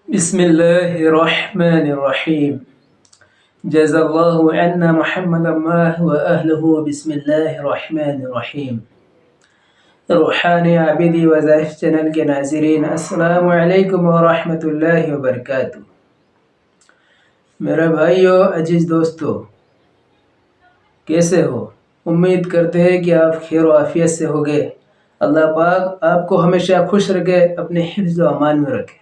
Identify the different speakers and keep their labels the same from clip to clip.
Speaker 1: بسم الله الرحمن الرحيم. جزا الله عنا محمد الله وأهله. بسم الله الرحمن الرحيم. روحانی عابدی وظائف چینل کے ناظرین، السلام علیکم ورحمۃ اللہ وبرکاتہ۔ میرے بھائیو، عزیز دوستو، کیسے ہو؟ امید کرتے ہیں کہ آپ خیر و عافیت سے ہوگے۔ اللہ پاک آپ کو ہمیشہ خوش رکھے، اپنے حفظ و امان میں رکھے۔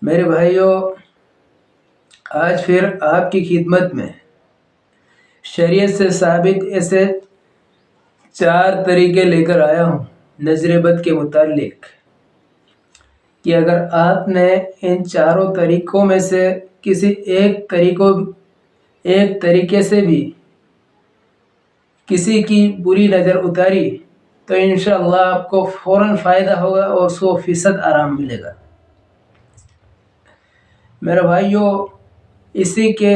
Speaker 1: میرے بھائیو، آج پھر آپ کی خدمت میں شریعت سے ثابت ایسے 4 طریقے لے کر آیا ہوں نظر بد کے متعلق، کہ اگر آپ نے ان 4 طریقوں میں سے کسی ایک طریقے سے بھی کسی کی بری نظر اتاری تو انشاءاللہ آپ کو فوراً فائدہ ہوگا اور 100% آرام ملے گا۔ میرے بھائیو، اسی کے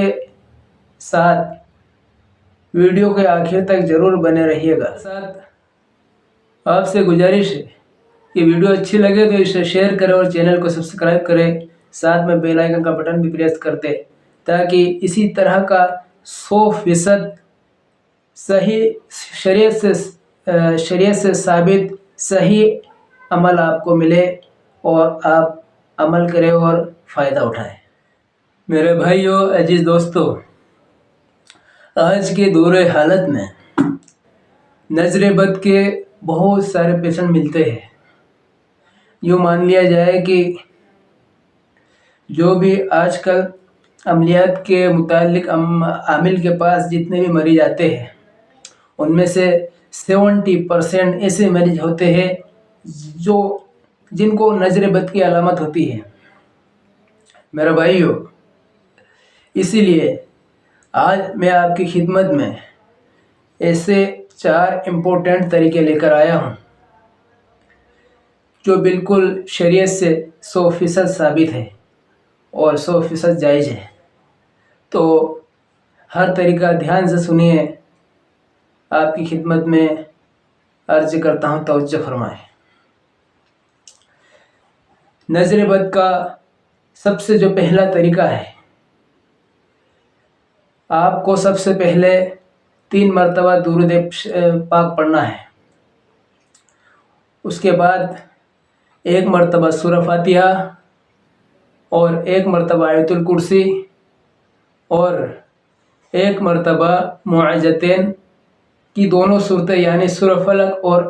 Speaker 1: ساتھ ویڈیو کے آخر تک ضرور بنے رہیے گا۔ ساتھ آپ سے گزارش ہے کہ ویڈیو اچھی لگے تو اسے شیئر کریں اور چینل کو سبسکرائب کریں، ساتھ میں بیل آئیکن کا بٹن بھی پریس کر دیں، تاکہ اسی طرح کا 100% صحیح شریعت سے ثابت صحیح عمل آپ کو ملے اور آپ عمل کریں اور فائدہ اٹھائیں۔ میرے بھائیو، عزیز دوستو، آج کے دور حالت میں نظر بد کے بہت سارے پیشنٹ ملتے ہیں۔ یوں مان لیا جائے کہ جو بھی آج کل عملیات کے متعلق عامل کے پاس جتنے بھی مریض آتے ہیں، ان میں سے 70% ایسے مریض ہوتے ہیں جن کو نظر بد کی علامت ہوتی ہے۔ میرے بھائیو، اسی لیے آج میں آپ کی خدمت میں ایسے 4 امپورٹنٹ طریقے لے کر آیا ہوں جو بالکل شریعت سے 100% ثابت ہے اور 100% جائز ہے۔ تو ہر طریقہ دھیان سے سنیے، آپ کی خدمت میں عرض کرتا ہوں، توجہ فرمائیں۔ نظر بد کا سب سے جو پہلا طریقہ ہے، آپ کو سب سے پہلے 3 مرتبہ درود پاک پڑھنا ہے۔ اس کے بعد 1 مرتبہ سورہ فاتحہ اور 1 مرتبہ آیت الکرسی اور 1 مرتبہ معوذتین کی دونوں صورتیں، یعنی سورہ فلق اور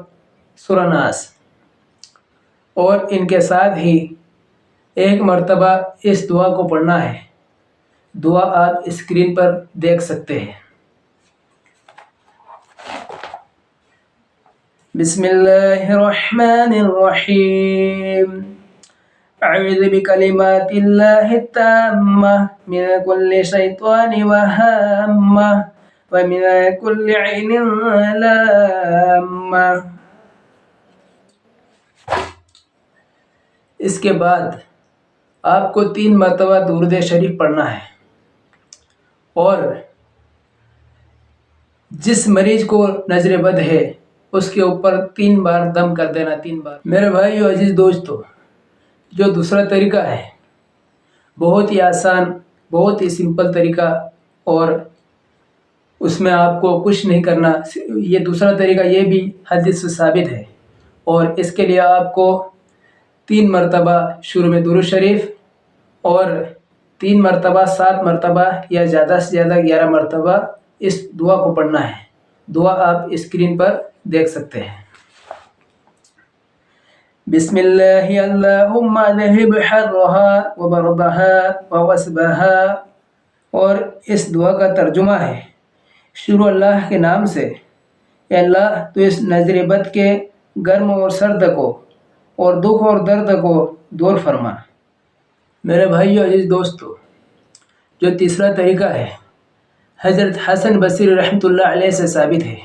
Speaker 1: سورہ ناس، اور ان کے ساتھ ہی 1 مرتبہ اس دعا کو پڑھنا ہے۔ دعا آپ اسکرین پر دیکھ سکتے ہیں۔ بسم اللہ الرحمن الرحیم۔ اعوذ بکلمات اللہ التامہ من کل شیطان وہامہ ومن کل عین لامہ۔ اس کے بعد آپ کو 3 مرتبہ درود شریف پڑھنا ہے اور جس مریض کو نظر بد ہے اس کے اوپر 3 بار دم کر دینا، 3 بار۔ میرے بھائیو، عزیز دوستو، جو دوسرا طریقہ ہے بہت ہی آسان، بہت ہی سمپل طریقہ، اور اس میں آپ کو کچھ نہیں کرنا۔ یہ دوسرا طریقہ یہ بھی حدیث سے ثابت ہے، اور اس کے لیے آپ کو 3 مرتبہ شروع میں درود شریف اور 3 مرتبہ 7 مرتبہ یا زیادہ سے زیادہ 11 مرتبہ اس دعا کو پڑھنا ہے۔ دعا آپ اسکرین پر دیکھ سکتے ہیں۔ بسم اللہ اللہم اذھب حرها وبردها ووسبها، اور اس دعا کا ترجمہ ہے: شروع اللہ کے نام سے، اے اللہ تو اس نظر بد کے گرم اور سرد کو اور دکھ اور درد کو دور فرما۔ میرے بھائیو، عزیز دوستو، جو تیسرا طریقہ ہے حضرت حسن بصری رحمۃ اللہ علیہ سے ثابت ہے،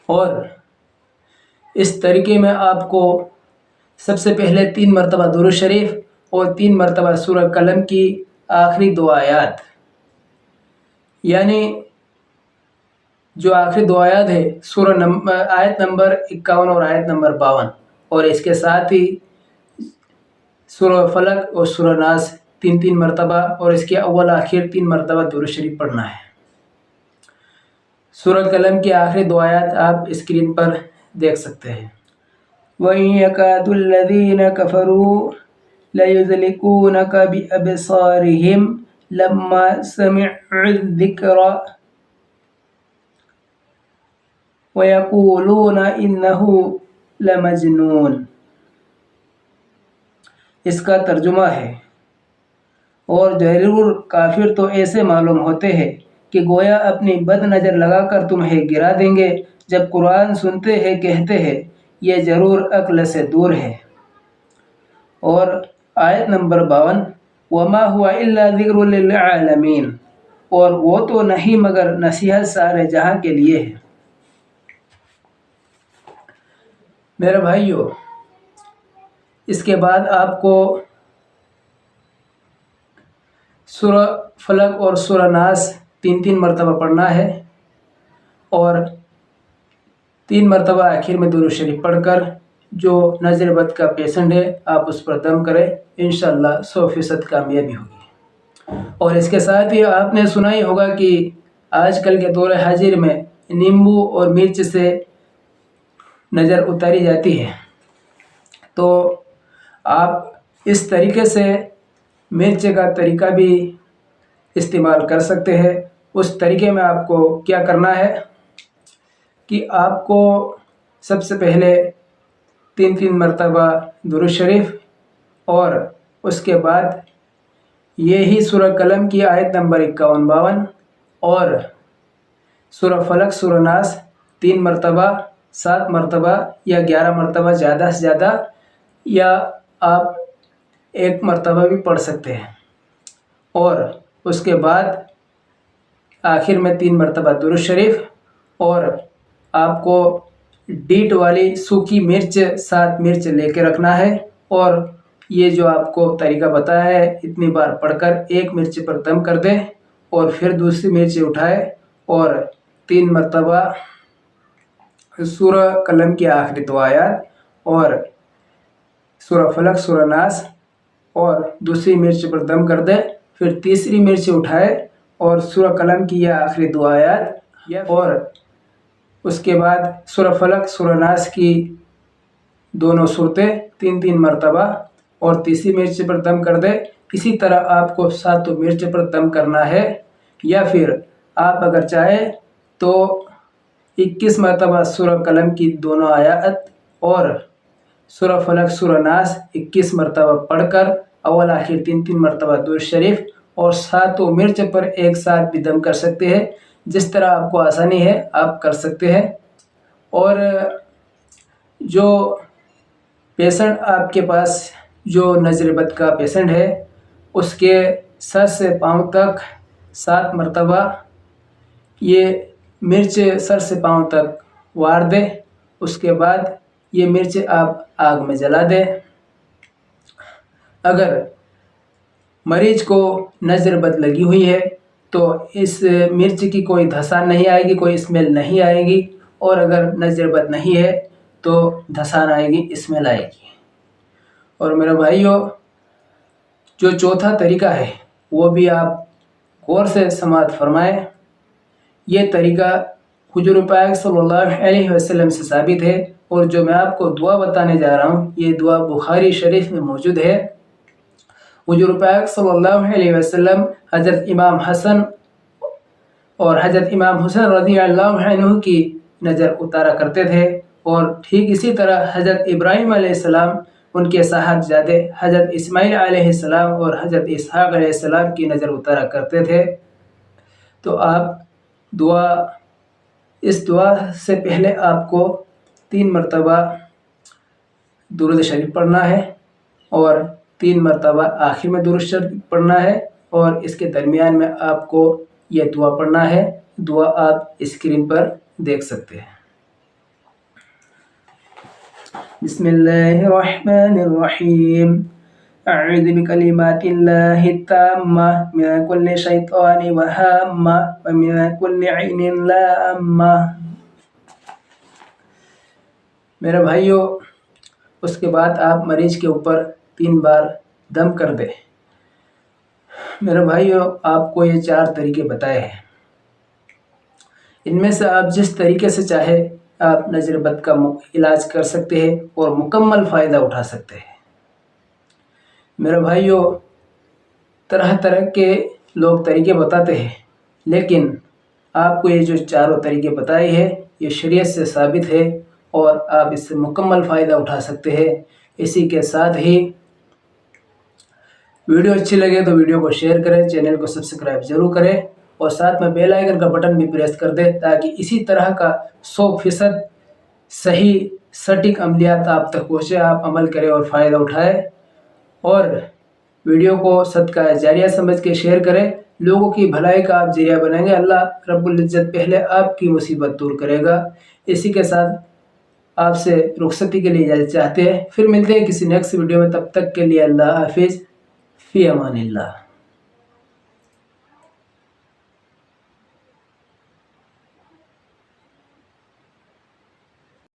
Speaker 1: اور اس طریقے میں آپ کو سب سے پہلے 3 مرتبہ درود شریف اور 3 مرتبہ سورہ قلم کی آخری 2 آیات، یعنی جو آخری 2 آیات ہے آیت نمبر 51 اور آیت نمبر 52، اور اس کے ساتھ ہی سورہ فلق اور سورہ ناس 3 مرتبہ، اور اس کے اول آخر 3 مرتبہ درود شریف پڑھنا ہے۔ سورہ قلم کی آخری 2 آیات آپ اسکرین پر دیکھ سکتے ہیں۔ وَإِن يَكَادُ الَّذِينَ كَفَرُوا لَيُزْلِقُونَكَ بِأَبْصَارِهِمْ لَمَّا سَمِعُوا الذِّكْرَ وَيَقُولُونَ إِنَّهُ لَمَجْنُونٌ۔ اس کا ترجمہ ہے، اور ضرور کافر تو ایسے معلوم ہوتے ہیں کہ گویا اپنی بد نظر لگا کر تمہیں گرا دیں گے، جب قرآن سنتے ہیں کہتے ہیں یہ ضرور عقل سے دور ہے۔ اور آیت نمبر 52، وَمَا هُوَ إِلَّا ذِكْرٌ لِّلْعَالَمِينَ، اور وہ تو نہیں مگر نصیحت سارے جہاں کے لیے ہے۔ میرے بھائیو، اس کے بعد آپ کو سورہ فلق اور سورہ ناس 3 مرتبہ پڑھنا ہے، اور 3 مرتبہ آخر میں درود شریف پڑھ کر جو نظر بد کا پیشنٹ ہے آپ اس پر دم کریں، انشاءاللہ 100% کامیابی ہوگی۔ اور اس کے ساتھ ہی آپ نے سنا ہی ہوگا کہ آج کل کے دور حاضر میں نیمبو اور مرچ سے نظر اتاری جاتی ہے، تو آپ اس طریقے سے مرچ کا طریقہ بھی استعمال کر سکتے ہیں۔ اس طریقے میں آپ کو کیا کرنا ہے کہ آپ کو سب سے پہلے 3 مرتبہ درود شریف، اور اس کے بعد یہی سورہ قلم کی آیت نمبر 51-52 اور سورہ فلق سورہ ناس 3 مرتبہ، 7 مرتبہ یا 11 مرتبہ زیادہ سے زیادہ، یا آپ 1 مرتبہ بھی پڑھ سکتے ہیں، اور اس کے بعد آخر میں 3 مرتبہ درود شریف، اور آپ کو ڈیٹ والی سوکھی مرچ 7 مرچ لے کے رکھنا ہے، اور یہ جو آپ کو طریقہ بتایا ہے اتنی بار پڑھ کر 1 مرچ پر دم کر دیں، اور پھر دوسری مرچ اٹھائے اور 3 مرتبہ سورہ قلم کی آخری 2 آیات اور سورہ فلق سورہ ناس، اور دوسری مرچ پر دم کر دیں، پھر تیسری مرچ اٹھائے اور سورہ قلم کی یہ آخری 2 آیات، اور اس کے بعد سورہ فلق سورہ ناس کی دونوں صورتیں 3 مرتبہ اور تیسری مرچ پر دم کر دے۔ اسی طرح آپ کو 7 مرچ پر دم کرنا ہے، یا پھر آپ اگر چاہیں تو 21 مرتبہ سورہ قلم کی دونوں آیات اور سورہ فلق سورہ ناس 21 مرتبہ پڑھ کر اول آخر 3 مرتبہ درود شریف اور 7 مرچ پر ایک ساتھ بھی دم کر سکتے ہیں۔ جس طرح آپ کو آسانی ہے آپ کر سکتے ہیں۔ اور جو پیشنٹ آپ کے پاس جو نظر بد کا پیشنٹ ہے، اس کے سر سے پاؤں تک 7 مرتبہ یہ مرچ سر سے پاؤں تک وار دیں، اس کے بعد یہ مرچ آپ آگ میں جلا دیں۔ اگر مریض کو نظر بد لگی ہوئی ہے تو اس مرچ کی کوئی دھسان نہیں آئے گی، کوئی اسمیل نہیں آئے گی، اور اگر نظر بد نہیں ہے تو دھسان آئے گی، اسمیل آئے گی۔ اور میرے بھائیوں، جو چوتھا طریقہ ہے وہ بھی آپ غور سے سماعت فرمائیں۔ یہ طریقہ حضور پاک صلی اللہ علیہ وسلم سے ثابت ہے، اور جو میں آپ کو دعا بتانے جا رہا ہوں یہ دعا بخاری شریف میں موجود ہے۔ حضور پاک صلی اللہ علیہ وسلم حضرت امام حسن اور حضرت امام حسین رضی اللہ عنہ کی نظر اتارا کرتے تھے، اور ٹھیک اسی طرح حضرت ابراہیم علیہ السلام، ان کے صاحبزادے حضرت اسماعیل علیہ السلام اور حضرت اسحاق علیہ السلام کی نظر اتارا کرتے تھے۔ تو آپ اس دعا سے پہلے آپ کو 3 مرتبہ درود شریف پڑھنا ہے، اور 3 مرتبہ آخر میں درود شریف پڑھنا ہے، اور اس کے درمیان میں آپ کو یہ دعا پڑھنا ہے۔ دعا آپ اسکرین پر دیکھ سکتے ہیں۔ بسم اللہ الرحمن الرحیم، اعوذ بکلمات اللہ التامہ من کل شیطان وہامہ ومن کل عین لامہ۔ میرے بھائیوں، اس کے بعد آپ مریض کے اوپر 3 بار دم کر دے۔ میرے بھائیو، آپ کو یہ 4 طریقے بتائے ہیں، ان میں سے آپ جس طریقے سے چاہے آپ نظر بد کا علاج کر سکتے ہیں اور مکمل فائدہ اٹھا سکتے ہیں۔ میرے بھائیو، طرح طرح کے لوگ طریقے بتاتے ہیں، لیکن آپ کو یہ جو 4 طریقے بتائے ہیں یہ شریعت سے ثابت ہے اور آپ اس سے مکمل فائدہ اٹھا سکتے ہیں۔ اسی کے ساتھ ہی ویڈیو اچھی لگے تو ویڈیو کو شیئر کریں، چینل کو سبسکرائب ضرور کریں اور ساتھ میں بیل آئیکن کا بٹن بھی پریس کر دیں تاکہ اسی طرح کا 100% صحیح سٹیک عملیات آپ تک پہنچے، آپ عمل کریں اور فائدہ اٹھائیں۔ اور ویڈیو کو صدقہ جاریہ سمجھ کے شیئر کریں، لوگوں کی بھلائی کا آپ ذریعہ بنیں گے، اللہ رب العزت پہلے آپ کی مصیبت دور کرے گا۔ اسی کے ساتھ آپ سے رخصتی کے لیے اجازت چاہتے ہیں، پھر ملتے ہیں کسی نیکسٹ ویڈیو میں، تب تک کے لیے اللہ حافظ، فی امان اللہ۔